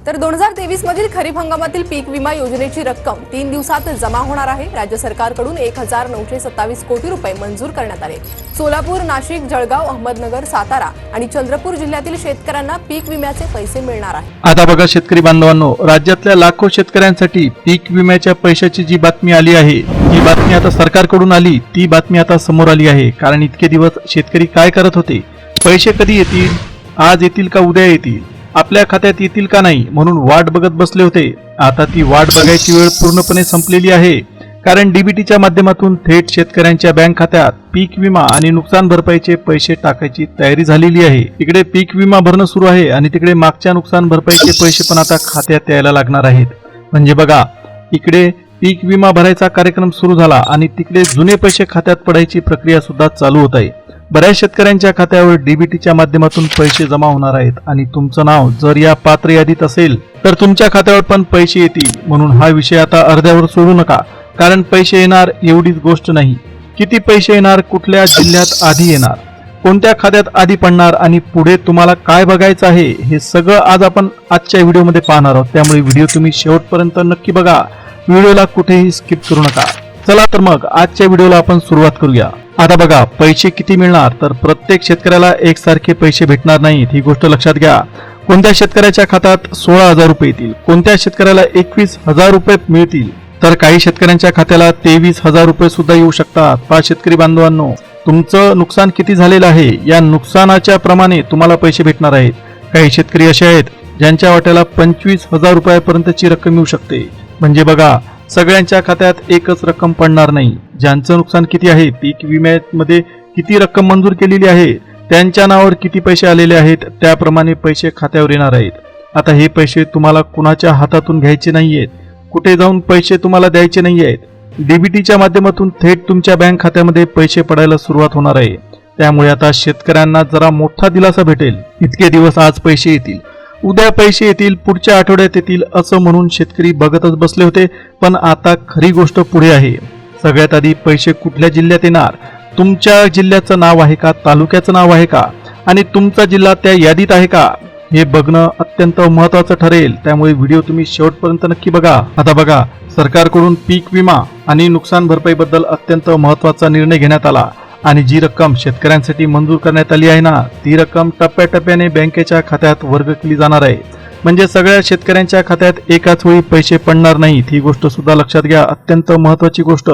तर 2023 मधील खरीप हंगामातील पीक विमा योजनेची रक्कम 3 दिवसात जमा होणार आहे। राज्य सरकारकडून 1927 कोटी रुपये मंजूर करण्यात आले। सोलापूर, नाशिक, जळगाव, अहमदनगर, सातारा आणि चंद्रपूर जिल्ह्यातील शेतकऱ्यांना पीक विम्याचे पैसे मिळणार आहेत। आता बघा शेतकरी बांधवांनो, राज्यातल्या लाखो शेतकऱ्यांसाठी पीक विम्याच्या पैशाची जी बातमी आली आहे, ती बातमी आता सरकारकडून आली, ती बातमी आता समोर आली आहे। कारण इतके दिवस शेतकरी काय करत होते, पैसे कधी येतील, आज येतील का उद्या येतील, आपल्या खात्यात येतील का नाही म्हणून वाट बघत बसले होते। आता ती वाट बघायची वेळ पूर्णपणे संपलेली आहे। कारण डीबीटीच्या माध्यमातून थेट शेतकऱ्यांच्या बँक खात्यात पीक विमा आणि नुकसान भरपाईचे पैसे टाकायची तयारी झालेली आहे। इकडे पीक विमा भरणं सुरू आहे आणि तिकडे मागच्या नुकसान भरपाईचे पैसे पण आता खात्यात यायला लागणार आहेत। म्हणजे बघा, इकडे पीक विमा भरायचा कार्यक्रम सुरू झाला आणि तिकडे जुने पैसे खात्यात पडायची प्रक्रिया सुद्धा चालू होत आहे। बऱ्याच शेतकऱ्यांच्या खात्यावर डीबीटीच्या माध्यमातून पैसे जमा होणार आहेत आणि तुमचं नाव जर या पात्र यादीत असेल तर तुमच्या खात्यावर पण पैसे येतील। म्हणून हा विषय आता अर्ध्यावर सोडू नका, कारण पैसे येणार एवढीच गोष्ट नाही, किती पैसे येणार, कुठल्या जिल्ह्यात आधी येणार, कोणत्या खात्यात आधी पडणार आणि पुढे तुम्हाला काय बघायचं आहे, हे सगळं आज आपण आजच्या व्हिडिओमध्ये पाहणार आहोत। त्यामुळे व्हिडिओ तुम्ही शेवटपर्यंत नक्की बघा, व्हिडिओला कुठेही स्किप करू नका। चला तर मग आजच्या व्हिडिओला आपण सुरुवात करूया। आता बघा, पैसे किती मिळणार, तर प्रत्येक शेतकऱ्याला एकसारखे पैसे भेटणार नाहीत, ही गोष्ट लक्षात घ्या। कोणत्या शेतकऱ्याच्या खात्यात 16,000 रुपये येतील, कोणत्या शेतकऱ्याला 21,000 रुपये मिळतील, तर काही शेतकऱ्यांच्या खात्याला 23,000 रुपये सुद्धा येऊ शकतात। पहा शेतकरी बांधवांनो, तुमचं नुकसान किती झालेलं आहे, या नुकसानाच्या प्रमाणे तुम्हाला पैसे भेटणार आहेत। काही शेतकरी असे आहेत ज्यांच्या वाट्याला 25,000 रुपयापर्यंतची रक्कम येऊ शकते। म्हणजे बघा, सगळ्यांच्या खात्यात एकच रक्कम पडणार नाही। ज्यांचं नुकसान किती आहे, पीक विम्यामध्ये किती रक्कम मंजूर केलेली आहे, त्यांच्या नावावर किती पैसे आलेले आहेत, त्याप्रमाणे पैसे खात्यावर येणार आहेत। आता हे पैसे तुम्हाला कुणाच्या हातातून घ्यायचे नाहीयेत, कुठे जाऊन पैसे तुम्हाला द्यायचे नाहीयेत। डीबीटीच्या माध्यमातून थेट तुमच्या बँक खात्यामध्ये पैसे पडायला सुरुवात होणार आहे। त्यामुळे आता शेतकऱ्यांना जरा मोठा दिलासा भेटेल। इतके दिवस आज पैसे येतील, उद्या पैसे येतील, पुढच्या आठवड्यात येतील असं म्हणून शेतकरी बघतच बसले होते। पण आता खरी गोष्ट पुढे आहे। सगळ्यात आधी पैसे कुठल्या जिल्ह्यात येणार, तुमच्या जिल्ह्याचं नाव आहे का, तालुक्याचं नाव आहे का आणि तुमचा जिल्हा त्या यादीत आहे का, हे बघणं अत्यंत महत्त्वाचं ठरेल। त्यामुळे व्हिडिओ तुम्ही शेवटपर्यंत नक्की बघा। आता बघा, सरकारकडून पीक विमा आणि नुकसान भरपाईबद्दल अत्यंत महत्त्वाचा निर्णय घेण्यात आला आणि जी रक्कम शेतकऱ्यांसाठी मंजूर करण्यात आली आहे ना, ती रक्कम टप्प्याटप्प्याने बँकेच्या खात्यात वर्ग केली जाणार आहे। म्हणजे सगळ्या शेतकऱ्यांच्या खात्यात एकाच वेळी पैसे पडणार नाहीत, ही गोष्ट सुद्धा लक्षात घ्या। अत्यंत महत्त्वाची गोष्ट,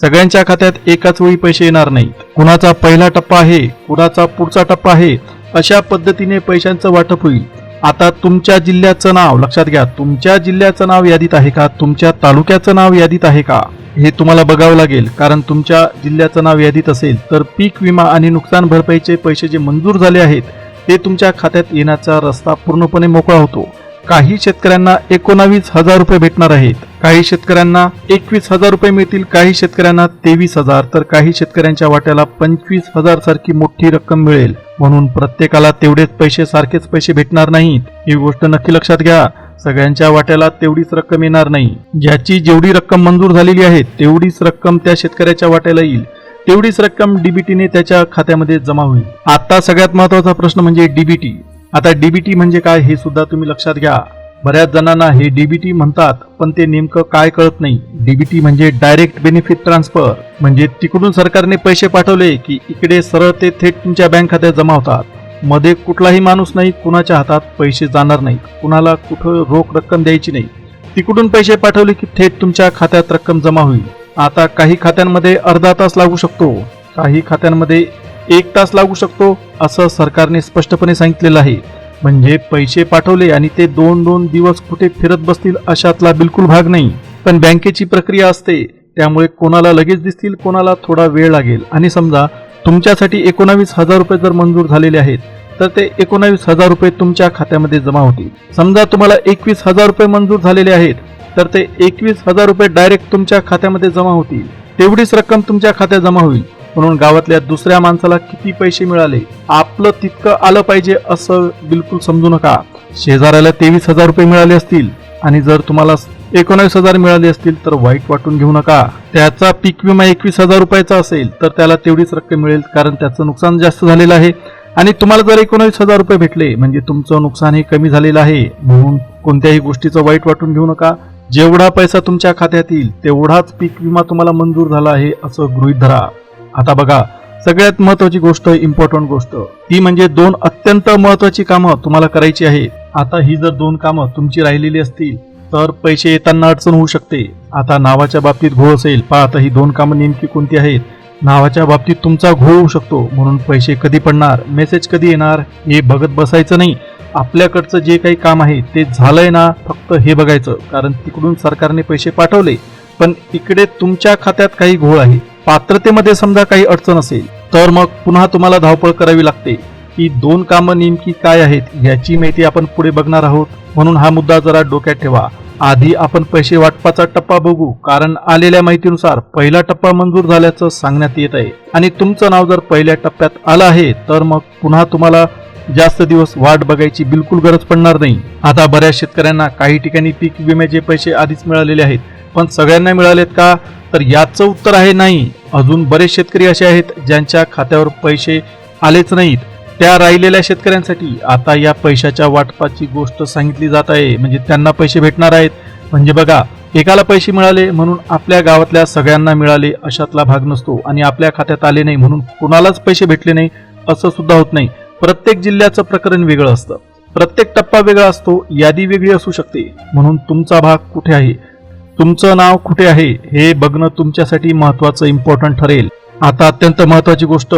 सगळ्यांच्या खात्यात एकाच वेळी पैसे येणार नाहीत। कुणाचा पहिला टप्पा आहे, कुणाचा पुढचा टप्पा आहे, अशा पद्धतीने पैशांचं वाटप होईल। आता तुमच्या जिल्ह्याचं नाव लक्षात घ्या, तुमच्या जिल्ह्याचं नाव यादीत आहे का, तुमच्या तालुक्याचं नाव यादीत आहे का, हे तुम्हाला बघावं लागेल। कारण तुमच्या जिल्ह्याचं नाव यादीत असेल तर पीक विमा आणि नुकसान भरपाईचे पैसे जे मंजूर झाले आहेत ते तुमच्या खात्यात येण्याचा रस्ता पूर्णपणे मोकळा होतो। काही शेतकऱ्यांना 19,000 रुपये भेटणार आहेत, काही शेतकऱ्यांना 21,000 रुपये मिळतील, काही शेतकऱ्यांना 23,000, तर काही शेतकऱ्यांच्या वाट्याला 25,000 सारखी मोठी रक्कम मिळेल। म्हणून प्रत्येकाला तेवढेच पैसे, सारखेच पैसे भेटणार नाहीत, ही गोष्ट नक्की लक्षात घ्या। सगळ्यांच्या वाट्याला तेवढीच रक्कम येणार नाही। ज्याची जेवढी रक्कम मंजूर झालेली आहे तेवढीच रक्कम त्या शेतकऱ्याच्या वाट्याला येईल, तेवढीच रक्कम डीबीटीने त्याच्या खात्यामध्ये जमा होईल। आता सगळ्यात महत्त्वाचा प्रश्न म्हणजे डीबीटी। आता डीबीटी म्हणजे काय हे सुद्धा तुम्ही लक्षात घ्या। बऱ्याच जणांना हे डीबीटी म्हणतात, पण ते नेमकं काय कळत नाही। डीबीटी म्हणजे डायरेक्ट बेनिफिट ट्रान्सफर, म्हणजे तिकडून सरकारने पैसे पाठवले की इकडे सरळ ते थेट तुमच्या बँक खात्यात जमा होतात। मध्ये कुठलाही माणूस नाही, कुणाच्या हातात पैसे जाणार नाहीत, कुणाला कुठं रोख रक्कम द्यायची नाही। तिकडून पैसे पाठवले की थेट तुमच्या खात्यात रक्कम जमा होईल। आता काही खात्यांमध्ये अर्धा तास लागू शकतो, काही खात्यांमध्ये 1 तास लागू शकतो, असं सरकारने स्पष्टपणे सांगितलेलं आहे। म्हणजे पैसे पाठवले आणि ते 2-2 दिवस कुठे फिरत बसतील अशातला बिलकुल भाग नाही। पण बँकेची प्रक्रिया असते, त्यामुळे कोणाला लगेच दिसतील, कोणाला थोडा वेळ लागेल। आणि समजा तुमच्यासाठी 19,000 रुपये जर मंजूर झालेले आहेत तर ते 19,000 रुपये तुमच्या खात्यामध्ये जमा होतील। समजा तुम्हाला 21,000 रुपये मंजूर झालेले आहेत तर ते 21,000 रुपये डायरेक्ट तुमच्या खात्यामध्ये जमा होतील, तेवढीच रक्कम तुमच्या खात्यात जमा होईल। म्हणून गावातल्या दुसऱ्या माणसाला किती पैसे मिळाले, आपलं तितकं आलं पाहिजे असं बिलकुल समजू नका। शेजाऱ्याला 23,000 रुपये मिळाले असतील आणि जर तुम्हाला 19,000 मिळाले असतील तर वाईट वाटून घेऊ नका। त्याचा पीक विमा 21,000 रुपयाचा असेल तर त्याला तेवढीच रक्कम मिळेल, कारण त्याचं नुकसान जास्त झालेलं आहे आणि तुम्हाला जर 19,000 रुपये भेटले म्हणजे तुमचं नुकसान हे कमी झालेलं आहे, म्हणून कोणत्याही गोष्टीचं वाईट वाटून घेऊ नका. जेवढा पैसा तुमच्या खात्यात येईल तेवढाच पीक विमा तुम्हाला मंजूर झाला आहे असं गृहीत धरा. आता बघा, सगळ्यात महत्वाची गोष्ट, इम्पॉर्टंट गोष्ट ती म्हणजे 2 अत्यंत महत्वाची कामं तुम्हाला करायची आहे. आता ही जर 2 कामं तुमची राहिलेली असतील तर पैसे येताना अडचण होऊ शकते. आता नावाच्या बाबतीत घोळ असेल, पहा आता ही 2 कामं नेमकी कोणती आहेत. नावाच्या बाबतीत तुमचा घोळ होऊ शकतो, म्हणून पैसे कधी पडणार, मेसेज कधी येणार हे बघत बसायचं नाही. आपल्याकडचं जे काही काम आहे ते झालंय ना, फक्त हे बघायचं. कारण तिकडून सरकारने पैसे पाठवले पण इकडे तुमच्या खात्यात काही घोळ आहे. पात्रतेमध्ये समजा काही अडचण असेल तर मग पुन्हा तुम्हाला धावपळ करावी लागते. ही 2 कामं नेमकी काय आहेत याची माहिती आपण पुढे बघणार आहोत, म्हणून हा मुद्दा जरा डोक्यात ठेवा. आधी आपण पैसे वाटपाचा टप्पा बघू, कारण आलेल्या माहितीनुसार पहिला टप्पा मंजूर झाल्याचं सांगण्यात येत आहे आणि तुमचं नाव जर पहिल्या टप्प्यात आलं आहे तर मग पुन्हा तुम्हाला जास्त दिवस वाट बघायची बिलकुल गरज पडणार नाही. आता बऱ्याच शेतकऱ्यांना काही ठिकाणी पीक विम्याचे पैसे आधीच मिळालेले आहेत, पण सगळ्यांना मिळालेत का, तर याचं उत्तर आहे नाही. अजून बरेच शेतकरी असे आहेत ज्यांच्या खात्यावर पैसे आलेच नाहीत. त्या राहिलेल्या शेतकऱ्यांसाठी आता या पैशाच्या वाटपाची गोष्ट सांगितली जात आहे, म्हणजे त्यांना पैसे भेटणार आहेत. म्हणजे बघा, एकाला पैसे मिळाले म्हणून आपल्या गावातल्या सगळ्यांना मिळाले अशातला भाग नसतो, आणि आपल्या खात्यात आले नाही म्हणून कुणालाच पैसे भेटले नाही असं सुद्धा होत नाही. प्रत्येक जिल्ह्याचं प्रकरण वेगळं असतं, प्रत्येक टप्पा वेगळा असतो, यादी वेगळी असू शकते. म्हणून तुमचा भाग कुठे आहे, तुमचं नाव कुठे आहे हे बघणं तुमच्यासाठी महत्वाचं, इम्पॉर्टंट ठरेल. आता अत्यंत महत्वाची गोष्ट,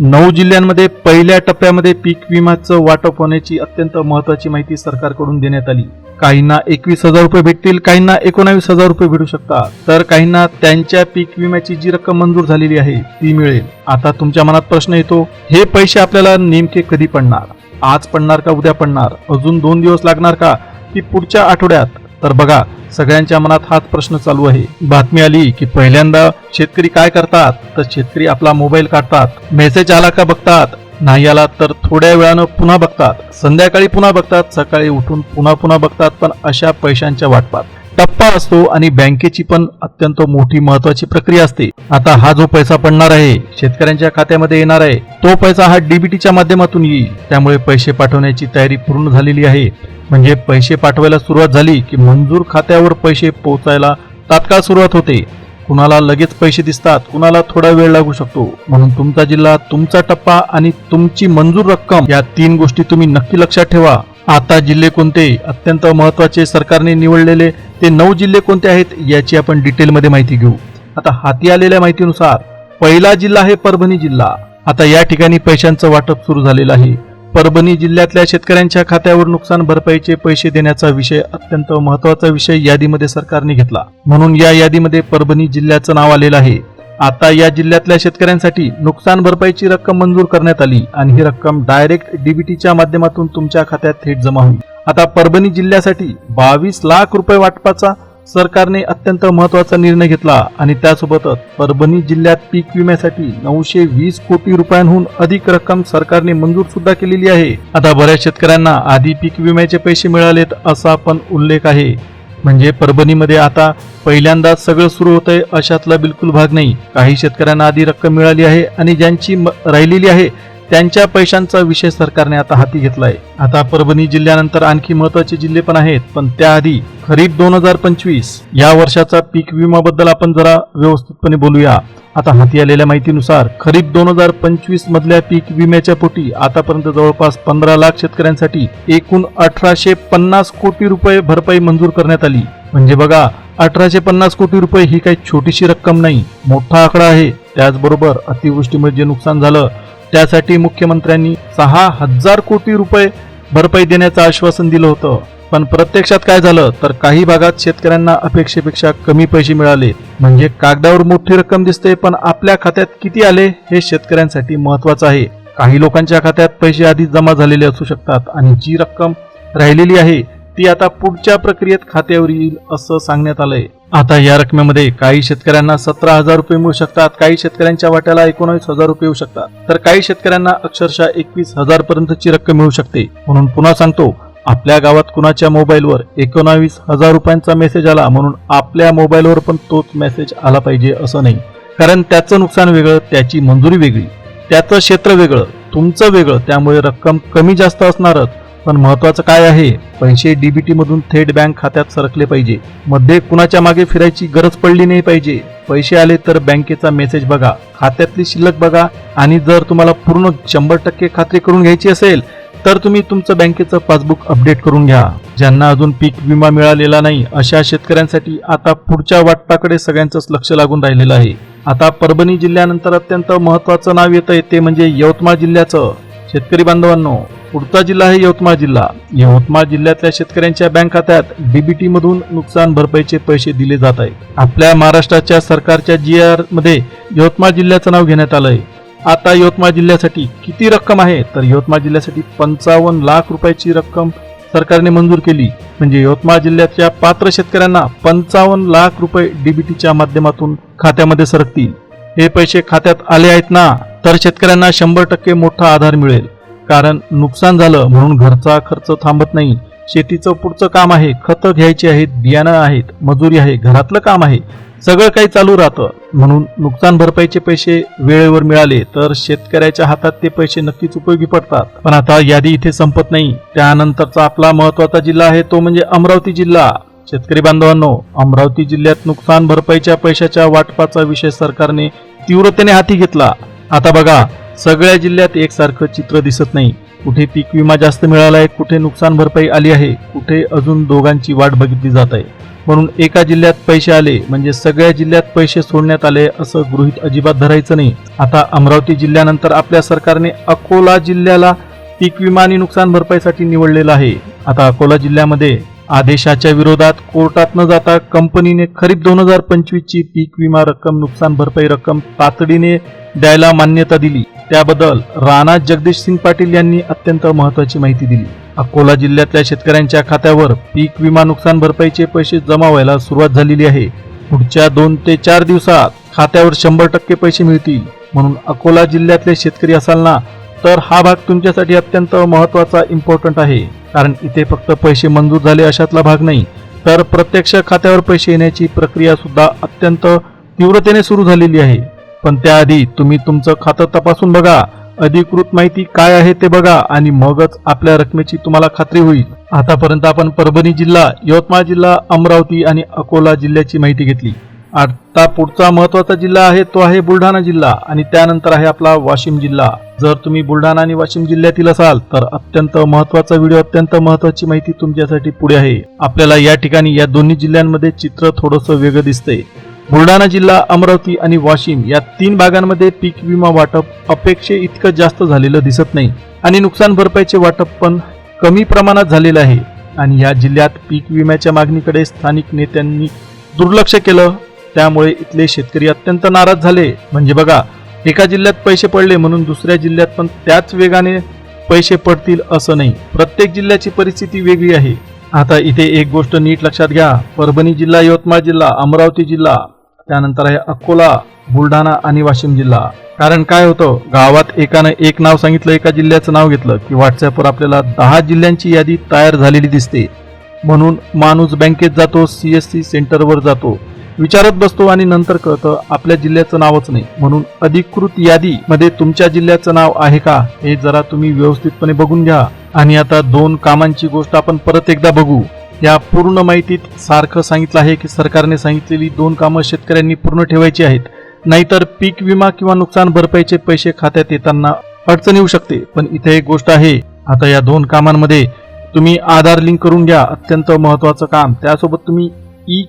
9 जिल्ह्यांमध्ये पहिल्या टप्प्यामध्ये पीक विम्याचं वाटप होण्याची अत्यंत महत्वाची माहिती सरकारकडून देण्यात आली. काहींना 21,000 रुपये भेटतील, काहींना 19,000 रुपये भेटू शकतात, तर काहींना त्यांच्या पीक विम्याची जी रक्कम मंजूर झालेली आहे ती मिळेल. आता तुमच्या मनात प्रश्न येतो, हे पैसे आपल्याला नेमके कधी पडणार, आज पडणार का उद्या पडणार, अजून 2 दिवस लागणार का, की पुढच्या आठवड्यात? तर बघा, सगळ्यांच्या मनात हाच प्रश्न चालू आहे. बातमी आली की पहिल्यांदा शेतकरी काय करतात, तर शेतकरी आपला मोबाईल काढतात, मेसेज आला का बघतात, नाही आला तर थोड्या वेळानं पुन्हा बघतात, संध्याकाळी पुन्हा बघतात, सकाळी उठून पुन्हा बघतात. पण अशा पैशांच्या वाटपात टप्पा असतो आणि बँकेची पण अत्यंत मोठी महत्वाची प्रक्रिया असते. आता हा जो पैसा पडणार आहे, शेतकऱ्यांच्या खात्यामध्ये येणार आहे, तो पैसा हा डीबीटीच्या माध्यमातून येईल. त्यामुळे पैसे पाठवण्याची तयारी पूर्ण झालेली आहे. म्हणजे पैसे पाठवायला सुरुवात झाली की मंजूर खात्यावर पैसे पोहोचायला तात्काळ सुरुवात होते. कुणाला लगेच पैसे दिसतात, कुणाला थोडा वेळ लागू शकतो. म्हणून तुमचा जिल्हा, तुमचा टप्पा आणि तुमची मंजूर रक्कम या 3 गोष्टी तुम्ही नक्की लक्षात ठेवा. आता जिल्हे कोणते अत्यंत महत्वाचे सरकारने निवडलेले ते 9 जिल्हे कोणते आहेत याची आपण डिटेलमध्ये माहिती घेऊ. आता हाती आलेल्या माहितीनुसार पहिला जिल्हा आहे परभणी जिल्हा. आता या ठिकाणी पैशांचं वाटप सुरू झालेलं आहे. परभणी जिल्ह्यातल्या शेतकऱ्यांच्या खात्यावर नुकसान भरपाईचे पैसे देण्याचा विषय अत्यंत महत्वाचा विषय यादीमध्ये सरकारने घेतला, म्हणून या यादीमध्ये परभणी जिल्ह्याचं नाव आलेलं आहे. आता या जिल्ह्यातल्या शेतकऱ्यांसाठी नुकसान भरपाईची रक्कम मंजूर करण्यात आली आणि ही रक्कम डायरेक्ट डीबीटीच्या माध्यमातून तुमच्या खात्यात थेट जमा होईल. आता परभणी जिल्ह्यासाठी 22 लाख रुपये वाटपाचा सरकारने अत्यंत महत्वाचा निर्णय घेतला आणि त्यासोबतच परभणी जिल्ह्यात पीक विम्यासाठी 920 कोटी रुपयांहून अधिक रक्कम सरकारने मंजूर सुद्धा केलेली आहे. आता बऱ्याच शेतकऱ्यांना आधी पीक विम्याचे पैसे मिळालेत असा पण उल्लेख आहे. म्हणजे परभणीमध्ये आता पहिल्यांदाच सगळं सुरू होतंय अशातला बिलकुल भाग नाही. काही शेतकऱ्यांना आधी रक्कम मिळाली आहे आणि ज्यांची राहिलेली आहे त्यांच्या पैशांचा विषय सरकारने आता हाती घेतलाय. आता परभणी जिल्ह्यानंतर आणखी महत्वाचे जिल्हे पण आहेत, पण त्याआधी खरीप 2025 या वर्षाचा पीक विम्याबद्दल आपण जरा व्यवस्थितपणे बोलूया. आता हाती आलेल्या माहितीनुसार खरीप 2025 मधल्या पीक विम्याच्या पोटी आतापर्यंत जवळपास 15 लाख शेतकऱ्यांसाठी एकूण 1850 कोटी रुपये भरपाई मंजूर करण्यात आली. म्हणजे बघा, 1850 कोटी रुपये ही काही छोटीशी रक्कम नाही, मोठा आकडा आहे. त्याचबरोबर अतिवृष्टीमुळे जे नुकसान झालं त्यासाठी मुख्यमंत्र्यांनी 6000 कोटी रुपये भरपाई देण्याचं आश्वासन दिलं होतं. पण प्रत्यक्षात काय झालं तर काही भागात शेतकऱ्यांना अपेक्षेपेक्षा कमी पैसे मिळाले. म्हणजे कागदावर मोठी रक्कम दिसते, पण आपल्या खात्यात किती आले हे शेतकऱ्यांसाठी महत्वाचं आहे. काही लोकांच्या खात्यात पैसे आधीच जमा झालेले असू शकतात आणि जी रक्कम राहिलेली आहे ती आता पुढच्या प्रक्रियेत खात्यावर येईल असं सांगण्यात आलंय. आता या रकमेमध्ये काही शेतकऱ्यांना 17,000 रुपये मिळू शकतात, काही शेतकऱ्यांच्या वाट्याला 19,000 रुपये येऊ शकतात, तर काही शेतकऱ्यांना अक्षरशः 21,000 पर्यंतची रक्कम मिळू शकते. म्हणून पुन्हा सांगतो, आपल्या गावात कुणाच्या मोबाईलवर 19,000 रुपयांचा मेसेज आला म्हणून आपल्या मोबाईलवर पण तोच मेसेज आला पाहिजे असं नाही. कारण त्याचं नुकसान वेगळं, त्याची मंजुरी वेगळी, त्याचं क्षेत्र वेगळं. तुमचं वेगळं, त्यामुळे रक्कम कमी जास्त असणारच. पण महत्वाचं काय आहे, पैसे डीबीटी मधून थेट बँक खात्यात सरकले पाहिजे. मध्ये कुणाच्या मागे फिरायची गरज पडली नाही पाहिजे. पैसे आले तर बँकेचा मेसेज बघा, खात्यातली शिल्लक बघा, आणि जर तुम्हाला पूर्ण 100% खात्री करून घ्यायची असेल तर तुम्ही तुमचं बँकेचं पासबुक अपडेट करून घ्या. ज्यांना अजून पीक विमा मिळालेला नाही अशा शेतकऱ्यांसाठी आता पुढच्या वाटपाकडे सगळ्यांचंच लक्ष लागून राहिलेलं आहे. आता परभणी जिल्ह्यानंतर अत्यंत महत्वाचं नाव येतंय ते म्हणजे यवतमाळ जिल्ह्याचं. शेतकरी बांधवांनो, पुढचा जिल्हा आहे यवतमाळ जिल्हा. यवतमाळ जिल्ह्यातल्या शेतकऱ्यांच्या बँक खात्यात डीबीटी मधून नुकसान भरपाईचे पैसे दिले जात आहेत. आपल्या महाराष्ट्राच्या सरकारच्या GR मध्ये यवतमाळ जिल्ह्याचं नाव घेण्यात आलंय. आता यवतमाळ जिल्ह्यासाठी किती रक्कम आहे, तर यवतमाळ जिल्ह्यासाठी 55 लाख रुपयाची रक्कम सरकारने मंजूर केली. म्हणजे यवतमाळ जिल्ह्याच्या पात्र शेतकऱ्यांना 55 लाख रुपये डीबीटीच्या माध्यमातून खात्यामध्ये सरकतील. हे पैसे खात्यात आले आहेत ना, तर शेतकऱ्यांना 100% मोठा आधार मिळेल. कारण नुकसान झालं म्हणून घरचा खर्च थांबत नाही. शेतीचं पुढचं काम आहे, खतं घ्यायची आहेत, बियाणं आहेत, मजुरी आहे, घरातलं काम आहे, सगळं काही चालू राहतं. म्हणून नुकसान भरपाईचे पैसे वेळेवर मिळाले तर शेतकऱ्याच्या हातात ते पैसे नक्कीच उपयोगी पडतात. पण आता यादी इथे संपत नाही. त्यानंतरचा आपला महत्वाचा जिल्हा आहे तो म्हणजे अमरावती जिल्हा. शेतकरी बांधवांनो, अमरावती जिल्ह्यात नुकसान भरपाईच्या पैशाच्या वाटपाचा विषय सरकारने तीव्रतेने हाती घेतला. आता बघा, सगळ्या जिल्ह्यात एकसारखं चित्र दिसत नाही. कुठे पीक विमा जास्त मिळालाय, कुठे नुकसान भरपाई आली आहे, कुठे अजून दोघांची वाट बघितली जात आहे. म्हणून एका जिल्ह्यात पैसे आले म्हणजे सगळ्या जिल्ह्यात पैसे सोडण्यात आले असं गृहीत अजिबात धरायचं नाही. आता अमरावती जिल्ह्यानंतर आपल्या सरकारने अकोला जिल्ह्याला पीक विमा आणि नुकसान भरपाईसाठी निवडलेलं आहे. आता अकोला जिल्ह्यामध्ये आदेशाच्या विरोधात कोर्टात न जाता कंपनीने खरीप 2025 ची पीक विमा रक्कम, नुकसान भरपाई रक्कम तातडीने द्यायला मान्यता दिली. त्याबद्दल राणा जगदीश सिंग पाटील यांनी अत्यंत महत्वाची माहिती दिली. अकोला जिल्ह्यातल्या शेतकऱ्यांच्या खात्यावर पीक विमा नुकसान भरपाईचे पैसे जमा व्हायला सुरुवात झालेली आहे. पुढच्या 2 ते 4 दिवसात खात्यावर 100% पैसे मिळतील. म्हणून अकोला जिल्ह्यातले शेतकरी असाल ना, तर हा भाग तुमच्यासाठी अत्यंत महत्वाचा, इम्पॉर्टंट आहे. कारण इथे फक्त पैसे मंजूर झाले अशातला भाग नाही, तर प्रत्यक्ष खात्यावर पैसे येण्याची प्रक्रिया सुद्धा अत्यंत तीव्रतेने सुरू झालेली आहे. पण त्याआधी तुम्ही तुमचं खातं तपासून बघा, अधिकृत माहिती काय आहे ते बघा, आणि मगच आपल्या रकमेची तुम्हाला खात्री होईल. आतापर्यंत आपण परभणी जिल्हा, यवतमाळ जिल्हा, अमरावती आणि अकोला जिल्ह्याची माहिती घेतली. आता पुढचा महत्वाचा जिल्हा आहे तो आहे बुलढाणा जिल्हा, आणि त्यानंतर आहे आपला वाशिम जिल्हा. जर तुम्ही बुलढाणा आणि वाशिम जिल्ह्यातील असाल तर अत्यंत महत्वाचा व्हिडिओ, अत्यंत महत्वाची माहिती तुमच्यासाठी पुढे आहे. आपल्याला या ठिकाणी या दोन्ही जिल्ह्यांमध्ये चित्र थोडंसं वेगळं दिसतंय. बुलढाणा जिल्हा, अमरावती आणि वाशिम या 3 भागांमध्ये पीक विमा वाटप अपेक्षे इतकं जास्त झालेलं दिसत नाही, आणि नुकसान भरपाईचे वाटप पण कमी प्रमाणात झालेलं आहे. आणि या जिल्ह्यात पीक विम्याच्या मागणीकडे स्थानिक नेत्यांनी दुर्लक्ष केलं, त्यामुळे इथले शेतकरी अत्यंत नाराज झाले. म्हणजे बघा, एका जिल्ह्यात पैसे पडले म्हणून दुसऱ्या जिल्ह्यात पण त्याच वेगाने पैसे पडतील असं नाही. प्रत्येक जिल्ह्याची परिस्थिती वेगळी आहे. आता इथे एक गोष्ट नीट लक्षात घ्या, परभणी जिल्हा, यवतमाळ जिल्हा, अमरावती जिल्हा, त्यानंतर आहे अकोला, बुलढाणा आणि वाशिम जिल्हा. कारण काय होतं, गावात एकानं एक नाव सांगितलं, एका जिल्ह्याचं नाव घेतलं की व्हॉट्सअपवर आपल्याला 10 जिल्ह्यांची यादी तयार झालेली दिसते. म्हणून माणूस बँकेत जातो, CSC सेंटरवर जातो, विचारत बसतो, आणि नंतर कळतं आपल्या जिल्ह्याचं नावच नाही. म्हणून अधिकृत यादीमध्ये तुमच्या जिल्ह्याचं नाव आहे का हे जरा तुम्ही व्यवस्थितपणे बघून घ्या. आणि आता 2 कामांची गोष्ट आपण परत एकदा बघू. या पूर्ण माहितीत सारखं सांगितलं आहे की सरकारने सांगितलेली 2 कामं शेतकऱ्यांनी पूर्ण ठेवायची आहेत, नाहीतर पीक विमा किंवा नुकसान भरपाईचे पैसे खात्यात येताना अडचण येऊ शकते. पण इथे एक गोष्ट आहे, आता या 2 कामांमध्ये तुम्ही आधार लिंक करून घ्या, अत्यंत महत्वाचं काम. त्यासोबत तुम्ही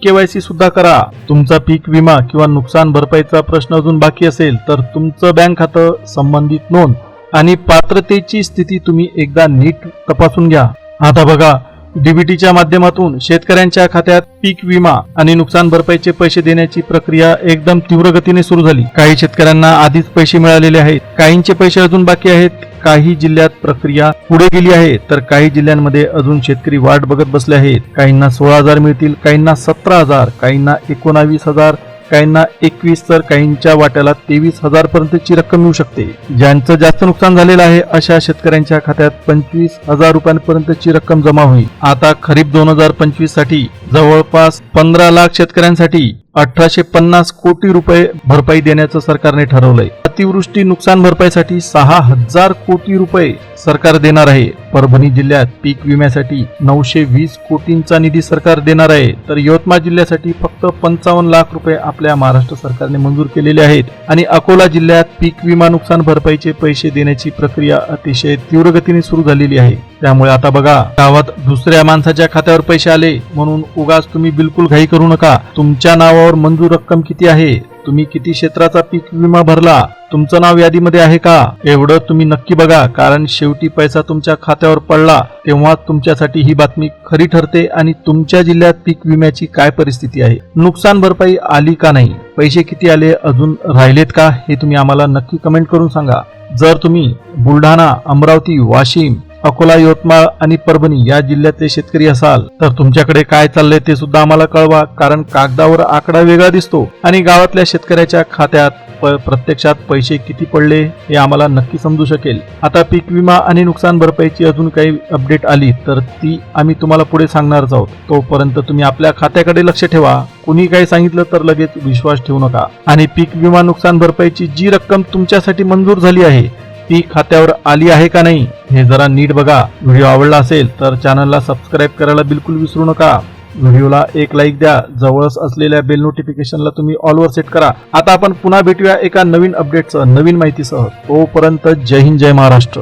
KYC सुद्धा करा. तुमचा पीक विमा किंवा नुकसान भरपाईचा प्रश्न अजून बाकी असेल तर तुमचं बँक खातं, संबंधित नोंद आणि पात्रतेची स्थिती तुम्ही एकदा नीट तपासून घ्या. आता बघा, डीबीटीच्या माध्यमातून शेतकऱ्यांच्या खात्यात पीक विमा आणि नुकसान भरपाईचे पैसे देण्याची प्रक्रिया एकदम तीव्र गतीने सुरू झाली. काही शेतकऱ्यांना आधीच पैसे मिळालेले आहेत, काहींचे पैसे अजून बाकी आहेत. काही जिल्ह्यात प्रक्रिया पुढे गेली आहे, तर काही जिल्ह्यांमध्ये अजून शेतकरी वाट बघत बसले आहेत. काहींना 16,000 मिळतील, काहींना 17,000, काहींना 19,000, काहींना 21, तर काहींच्या वाट्याला 23,000 पर्यंतची रक्कम मिळू शकते. ज्यांचं जास्त नुकसान झालेलं आहे अशा शेतकऱ्यांच्या खात्यात 25,000 रुपयांपर्यंतची रक्कम जमा होईल. आता खरीप 2025 साठी जवळपास 15 लाख शेतकऱ्यांसाठी 1850 कोटी रुपये भरपाई देण्याचं सरकारने ठरवलंय. अतिवृष्टी नुकसान भरपाईसाठी 6000 कोटी रुपये सरकार देणार आहे. परभणी जिल्ह्यात पीक विम्यासाठी 920 कोटींचा निधी सरकार देणार आहे. तर यवतमाळ जिल्ह्यासाठी फक्त 55 लाख रुपये आपल्या महाराष्ट्र सरकारने मंजूर केलेले आहेत. आणि अकोला जिल्ह्यात पीक विमा नुकसान भरपाईचे पैसे देण्याची प्रक्रिया अतिशय तीव्र गतीने सुरू झालेली आहे. त्यामुळे आता बघा, गावात दुसऱ्या माणसाच्या खात्यावर पैसे आले म्हणून उगाच तुम्ही बिलकुल घाई करू नका. तुमच्या नावावर मंजूर रक्कम किती आहे, तुम्ही किती क्षेत्राचा पीक विमा भरला, तुमचं नाव यादीमध्ये आहे का, एवढं तुम्ही नक्की बघा. कारण शेवटी पैसा तुमच्या खात्यावर पडला तेव्हा तुमच्यासाठी ही बातमी खरी ठरते. आणि तुमच्या जिल्ह्यात पीक विम्याची काय परिस्थिती आहे, नुकसान भरपाई आली का नाही, पैसे किती आले, अजून राहिलेत का, हे तुम्ही आम्हाला नक्की कमेंट करून सांगा. जर तुम्ही बुलढाणा, अमरावती, वाशिम, अकोला, यवतमाळ आणि परभणी या जिल्ह्यातले शेतकरी असाल तर तुमच्याकडे काय चाललंय ते सुद्धा आम्हाला कळवा. कारण कागदावर आकडा वेगळा दिसतो आणि गावातल्या शेतकऱ्याच्या खात्यात प्रत्यक्षात पैसे किती पडले हे आम्हाला नक्की समजू शकेल. आता पीक विमा आणि नुकसान भरपाईची अजून काही अपडेट आली तर ती आम्ही तुम्हाला पुढे सांगणारच आहोत. तोपर्यंत तुम्ही आपल्या खात्याकडे लक्ष ठेवा. कुणी काही सांगितलं तर लगेच विश्वास ठेवू नका. आणि पीक विमा नुकसान भरपाईची जी रक्कम तुमच्यासाठी मंजूर झाली आहे ती खात्यावर आली आहे का नाही हे जरा नीट बघा. व्हिडिओ आवडला असेल तर चॅनलला सबस्क्राईब करायला बिलकुल विसरू नका. व्हिडिओला एक लाईक द्या. जवळच असलेल्या बेल नोटिफिकेशनला तुम्ही ऑलवर सेट करा. आता आपण पुन्हा भेटूया एका नवीन अपडेटसह, नवीन माहितीसह. तोपर्यंत जय हिंद, जय महाराष्ट्र.